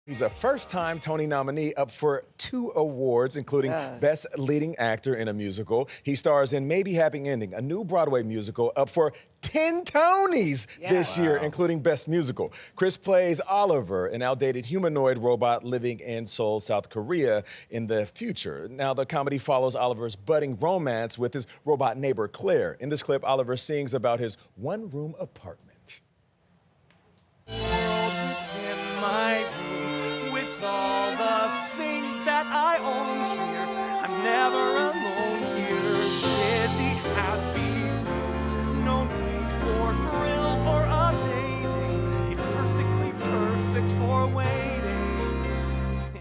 He's a first-time Tony nominee up for 2 awards, including Best Leading Actor in a Musical. He stars in Maybe Happy Ending, a new Broadway musical up for 10 Tonys this year, including Best Musical. Criss plays Oliver, an outdated humanoid robot living in Seoul, South Korea in the future. Now, the comedy follows Oliver's budding romance with his robot neighbor, Claire. In this clip, Oliver sings about his one-room apartment. I own here. I'm never alone here. Busy, happy, no need for frills or updating. It's perfectly perfect for waiting.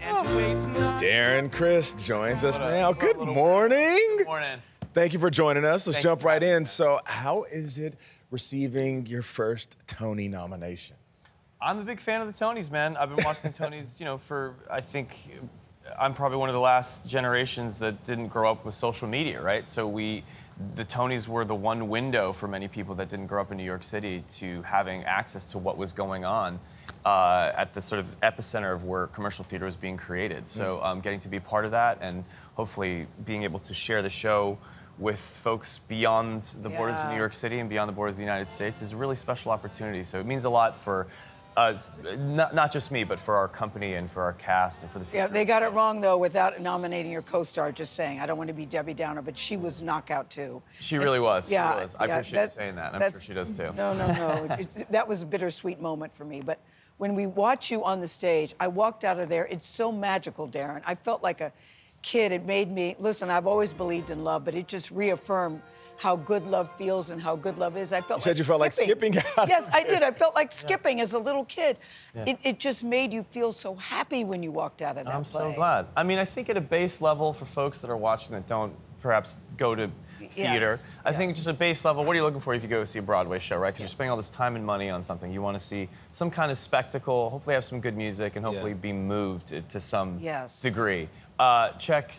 And wait's not. Darren Criss joins us now. Good morning. Good morning. Thank you for joining us. Let's jump right in. So, how is it receiving your first Tony nomination? I'm a big fan of the Tonys, man. I've been watching the Tonys, for, I think, I'm probably one of the last generations that didn't grow up with social media, right? So the Tonys were the one window for many people that didn't grow up in New York City to having access to what was going on at the sort of epicenter of where commercial theater was being created. So getting to be part of that and hopefully being able to share the show with folks beyond the borders of New York City and beyond the borders of the United States is a really special opportunity. So it means a lot for not just me, but for our company and for our cast and for the future. Yeah, they got it wrong, though, without nominating your co-star, just saying. I don't want to be Debbie Downer, but she was knockout, too. She really was. Yeah, she really was. I appreciate you saying that. I'm sure she does, too. No. That was a bittersweet moment for me. But when we watch you on the stage, I walked out of there. It's so magical, Darren. I felt like a kid. It made me, listen, I've always believed in love, but it just reaffirmed how good love feels and how good love is. I felt You felt like skipping out. Yes, I did. I felt like skipping as a little kid. Yeah. It just made you feel so happy when you walked out of that play. I'm so glad. I mean, I think at a base level, for folks that are watching that don't perhaps go to theater, I think just a base level, what are you looking for if you go see a Broadway show, right? Because you're spending all this time and money on something. You want to see some kind of spectacle, hopefully have some good music, and hopefully be moved to some degree. Check,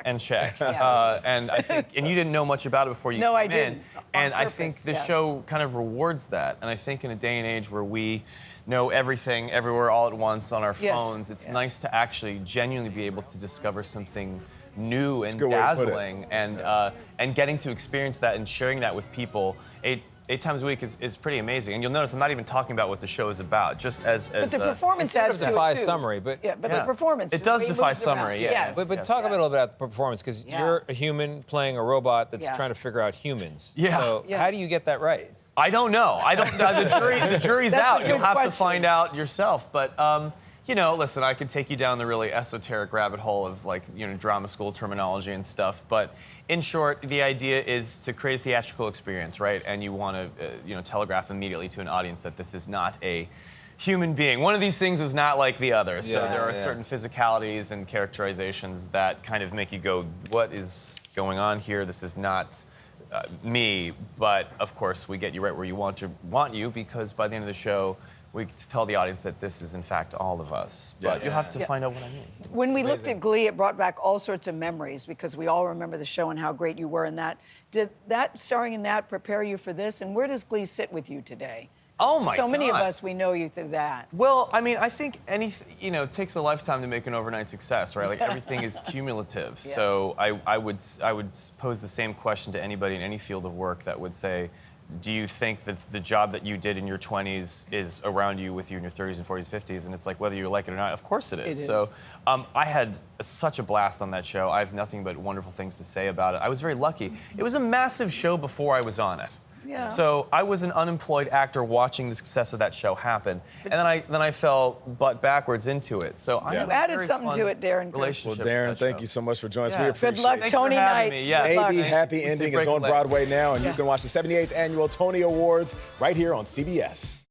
and check. And I think, and you didn't know much about it before you came in. And I think the show kind of rewards that. And I think in a day and age where we know everything, everywhere, all at once on our phones, it's nice to actually genuinely be able to discover something new and dazzling, and getting to experience that and sharing that with people 8 times a week is pretty amazing. And you'll notice I'm not even talking about what the show is about, just as But the performance adds to it, defies too. summary, but the performance. It does defy summary, But talk a little bit about the performance, because you're a human playing a robot that's trying to figure out humans. So how do you get that right? I don't know. The jury's out. You'll have to find out yourself. But listen, I could take you down the really esoteric rabbit hole of drama school terminology and stuff. But in short, the idea is to create a theatrical experience, right? And you want to, telegraph immediately to an audience that this is not a human being. One of these things is not like the other. So there are certain physicalities and characterizations that kind of make you go, what is going on here? This is not me. But of course, we get you right where you want you, because by the end of the show, we tell the audience that this is, in fact, all of us. But you'll have to find out what I mean. When we looked at Glee, it brought back all sorts of memories, because we all remember the show and how great you were in that. Did that, starring in that, prepare you for this? And where does Glee sit with you today? Oh, my God. So many of us, we know you through that. Well, I mean, I think it takes a lifetime to make an overnight success, right? Like, everything is cumulative. So I would pose the same question to anybody in any field of work that would say, do you think that the job that you did in your 20s is around you with you in your 30s and 40s, 50s? And it's like, whether you like it or not, of course it is. So I had such a blast on that show. I have nothing but wonderful things to say about it. I was very lucky. It was a massive show before I was on it. Yeah. So I was an unemployed actor watching the success of that show happen, and then I fell butt backwards into it. So I you added something to it, Darren. Well, Darren, thank you so much for joining us. We appreciate it. Good luck, Tony night. Maybe Happy Ending is on Broadway now, and you can watch the 78th Annual Tony Awards right here on CBS.